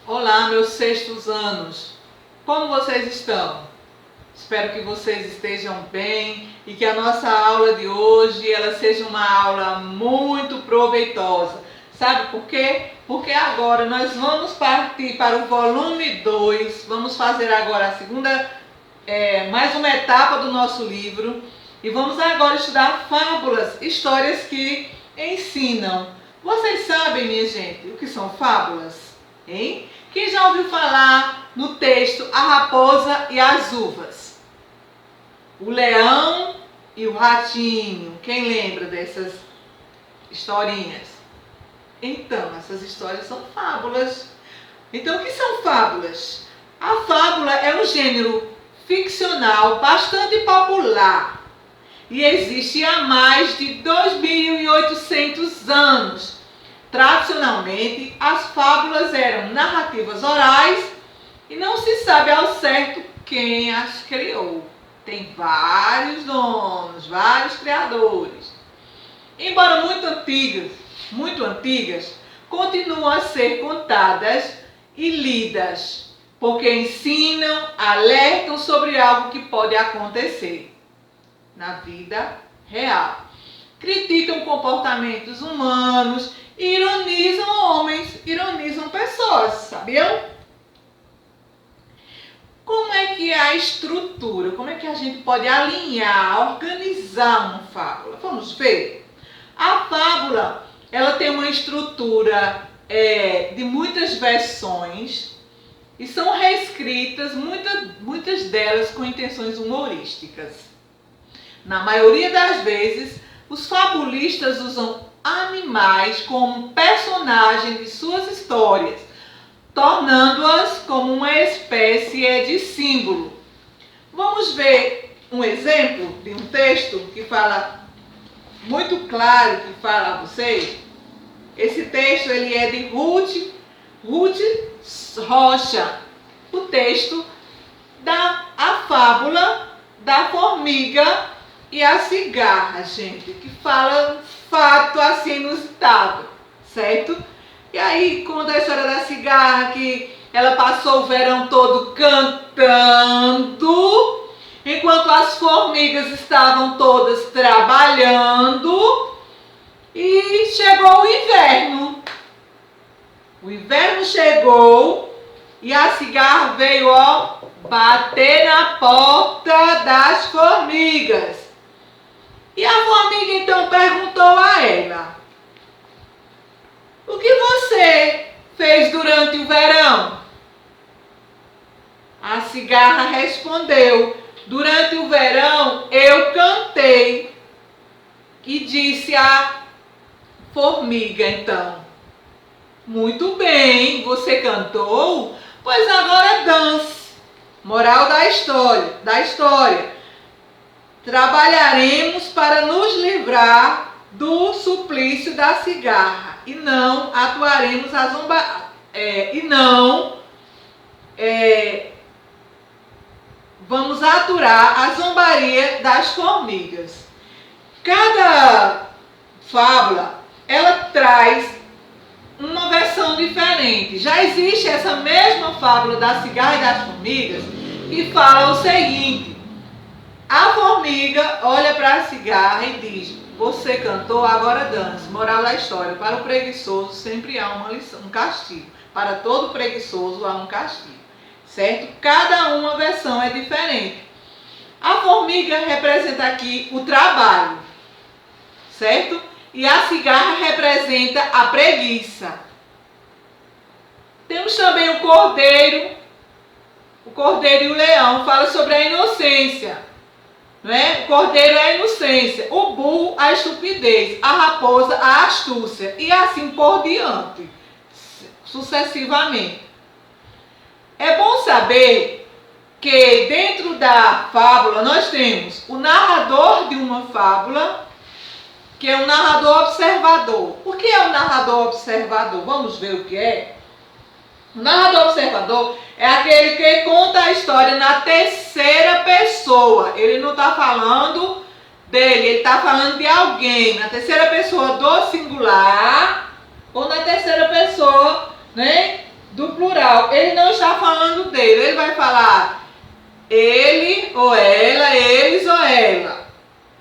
Olá, meus sextos anos. Como vocês estão? Espero que vocês estejam bem e que a nossa aula de hoje ela seja uma aula muito proveitosa. Sabe por quê? Porque agora nós vamos partir para o volume 2. Vamos fazer agora a segunda, mais uma etapa do nosso livro. E vamos agora estudar fábulas, histórias que ensinam. Vocês sabem, minha gente, o que são fábulas? Hein? Quem já ouviu falar no texto A Raposa e as Uvas? O Leão e o Ratinho. Quem lembra dessas historinhas? Então, essas histórias são fábulas. Então, o que são fábulas? A fábula é um gênero ficcional bastante popular e existe há mais de 2.800 anos. Tradicionalmente, as fábulas eram narrativas orais e não se sabe ao certo quem as criou. Tem vários donos, vários criadores. Embora muito antigas, continuam a ser contadas e lidas, porque ensinam, alertam sobre algo que pode acontecer na vida real. Criticam comportamentos humanos, ironizam homens, ironizam pessoas, sabiam? Como é que é a estrutura? Como é que a gente pode alinhar, organizar uma fábula? Vamos ver? A fábula, ela tem uma estrutura de muitas versões e são reescritas, muitas delas com intenções humorísticas. Na maioria das vezes, os fabulistas usam animais como personagem de suas histórias, tornando-as como uma espécie de símbolo. Vamos ver um exemplo de um texto que fala muito claro, que fala a vocês. Esse texto ele é de Ruth Rocha. O texto a fábula da formiga e a cigarra, gente, que fala um fato assim inusitado, certo? E aí conta a história da cigarra, que ela passou o verão todo cantando, enquanto as formigas estavam todas trabalhando, e chegou o inverno. O inverno chegou e a cigarra veio, bater na porta das formigas. E a formiga então perguntou a ela: o que você fez durante o verão? A cigarra respondeu: durante o verão eu cantei. E disse a formiga então: muito bem, você cantou? Pois agora dance. Moral da história. Trabalharemos para nos livrar do suplício da cigarra e não atuaremos vamos aturar a zombaria das formigas. Cada fábula ela traz uma versão diferente. Já existe essa mesma fábula da cigarra e das formigas que fala o seguinte: a formiga olha para a cigarra e diz: você cantou, agora dance. Moral da história: para o preguiçoso sempre há uma lição, um castigo. Para todo preguiçoso há um castigo, certo? Cada uma versão é diferente. A formiga representa aqui o trabalho, certo? E a cigarra representa a preguiça. Temos também o cordeiro e o leão, fala sobre a inocência. Não é? O cordeiro é a inocência, o burro a estupidez, a raposa a astúcia e assim por diante, sucessivamente. É bom saber que dentro da fábula nós temos o narrador de uma fábula, que é um narrador observador. O que é o narrador observador? Vamos ver o que é. O narrador observador é aquele que conta a história na terceira pessoa. Ele não está falando dele, ele está falando de alguém. Na terceira pessoa do singular ou na terceira pessoa, né, do plural. plural, ele não está falando dele, ele vai falar ele ou ela, eles ou ela.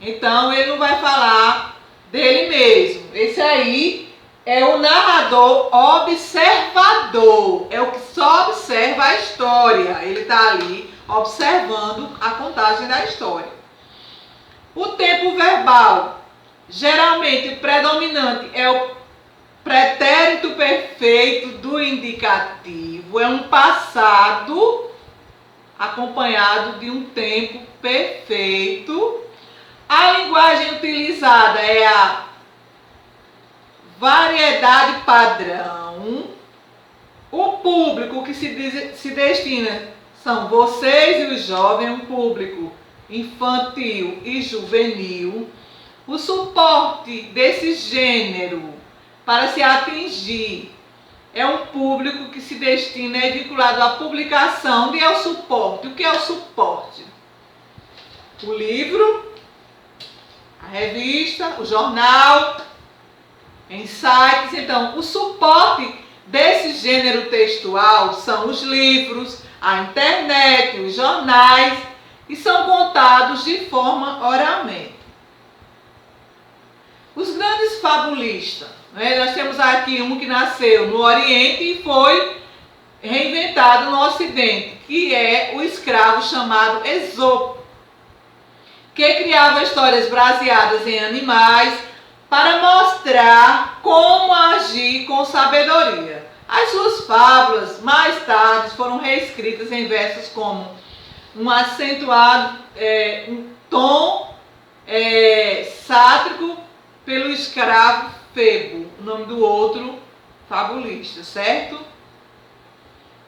Então ele não vai falar dele mesmo. Esse aí é o narrador observador, é o que só observa a história. Ele está ali observando a contagem da história. O tempo verbal, geralmente o predominante é o pretérito perfeito do indicativo, é um passado acompanhado de um tempo perfeito. A linguagem utilizada é a variedade padrão. O público que se destina são vocês e os jovens, um público infantil e juvenil. O suporte desse gênero para se atingir é um público que se destina, é vinculado à publicação. E é o suporte. O que é o suporte? O livro, a revista, o jornal, em sites. Então, o suporte desse gênero textual são os livros, a internet, os jornais, e são contados de forma oralmente. Os grandes fabulistas, né? Nós temos aqui um que nasceu no Oriente e foi reinventado no Ocidente, que é o escravo chamado Esopo, que criava histórias baseadas em animais para mostrar como agir com sabedoria. As suas fábulas, mais tarde, foram reescritas em versos como um acentuado, um tom sátrico pelo escravo Febo, o nome do outro fabulista, certo?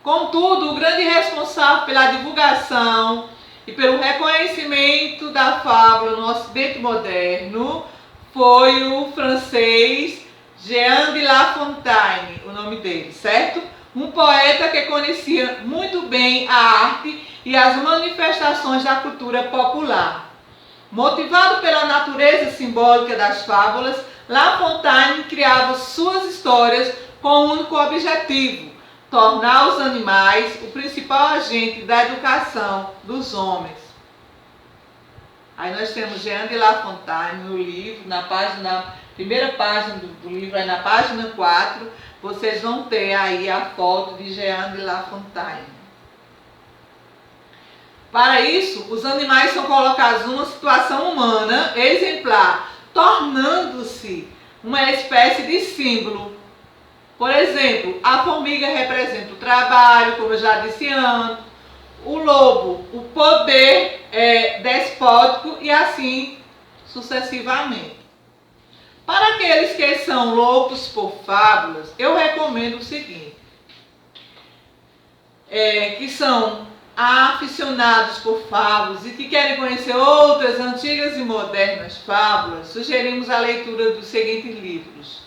Contudo, o grande responsável pela divulgação e pelo reconhecimento da fábula no Ocidente moderno foi o francês Jean de La Fontaine, o nome dele, certo? Um poeta que conhecia muito bem a arte e as manifestações da cultura popular. Motivado pela natureza simbólica das fábulas, La Fontaine criava suas histórias com um único objetivo: tornar os animais o principal agente da educação dos homens. Aí nós temos Jean de La Fontaine no livro, na primeira página do livro, aí na página 4, vocês vão ter aí a foto de Jean de La Fontaine. Para isso, os animais são colocados numa situação humana exemplar, tornando-se uma espécie de símbolo. Por exemplo, a formiga representa o trabalho, como eu já disse antes, o lobo, o poder despótico e assim sucessivamente. Para aqueles que são loucos por fábulas, eu recomendo o seguinte, que são aficionados por fábulas e que querem conhecer outras antigas e modernas fábulas, sugerimos a leitura dos seguintes livros: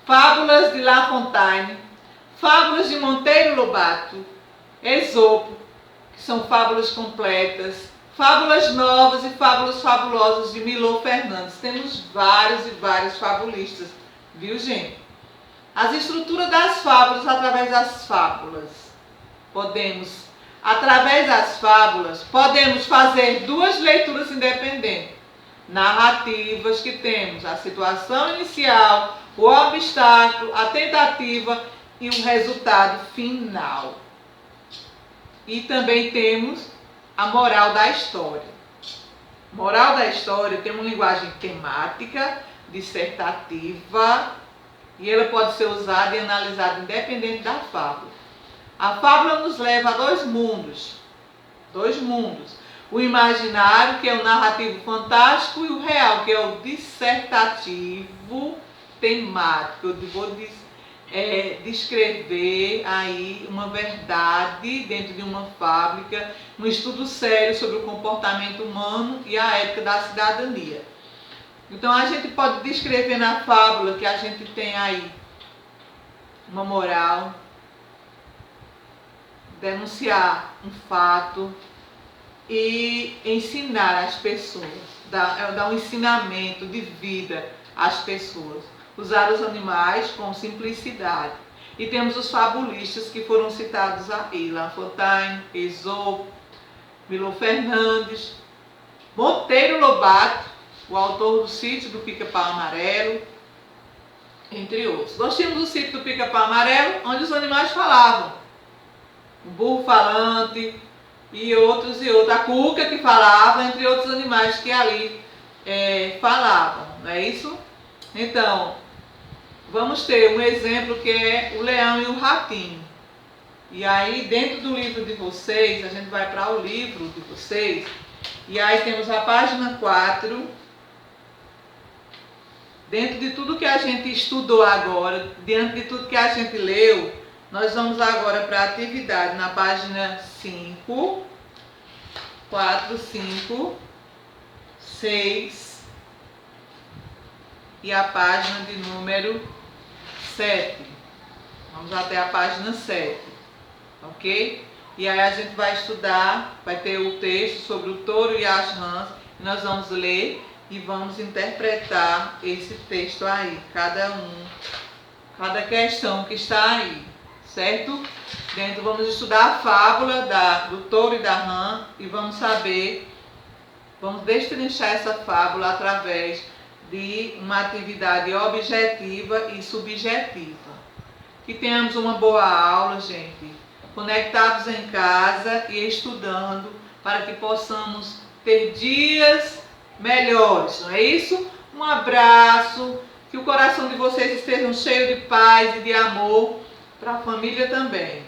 Fábulas de La Fontaine, Fábulas de Monteiro Lobato, Esopo, que são fábulas completas, Fábulas Novas e Fábulas Fabulosas de Milor Fernandes. Temos vários e vários fabulistas, viu, gente? As estruturas das fábulas, através das fábulas. Através das fábulas, podemos fazer duas leituras independentes, narrativas, que temos a situação inicial, o obstáculo, a tentativa e o resultado final. E também temos a moral da história. Moral da história tem uma linguagem temática, dissertativa, e ela pode ser usada e analisada independente da fábula. A fábula nos leva a dois mundos. O imaginário, que é o narrativo fantástico, e o real, que é o dissertativo temático. Eu vou descrever aí uma verdade dentro de uma fábrica, um estudo sério sobre o comportamento humano e a ética da cidadania. Então a gente pode descrever na fábula que a gente tem aí uma moral, denunciar um fato e ensinar as pessoas, dar um ensinamento de vida às pessoas. Usar os animais com simplicidade. E temos os fabulistas que foram citados aí, La Fontaine, Esopo, Milor Fernandes, Monteiro Lobato, o autor do Sítio do Pica-Pau Amarelo, entre outros. Nós tínhamos o Sítio do Pica-Pau Amarelo, onde os animais falavam. O burro falante e outros, a cuca que falava, entre outros animais que ali falavam, não é isso? Então, vamos ter um exemplo que é o leão e o ratinho. E aí, dentro do livro de vocês, a gente vai para o livro de vocês, e aí temos a página 4. Dentro de tudo que a gente estudou agora, diante de tudo que a gente leu, nós vamos agora para a atividade na página 5, 4, 5, 6 e a página de número 7. Vamos até a página 7, ok? E aí a gente vai estudar, vai ter o texto sobre o touro e as rãs, e nós vamos ler e vamos interpretar esse texto aí, cada questão que está aí, certo? Dentro vamos estudar a fábula do touro e da rã e vamos destrinchar essa fábula através de uma atividade objetiva e subjetiva. Que tenhamos uma boa aula, gente, conectados em casa e estudando para que possamos ter dias melhores, não é isso? Um abraço, que o coração de vocês esteja cheio de paz e de amor para a família também.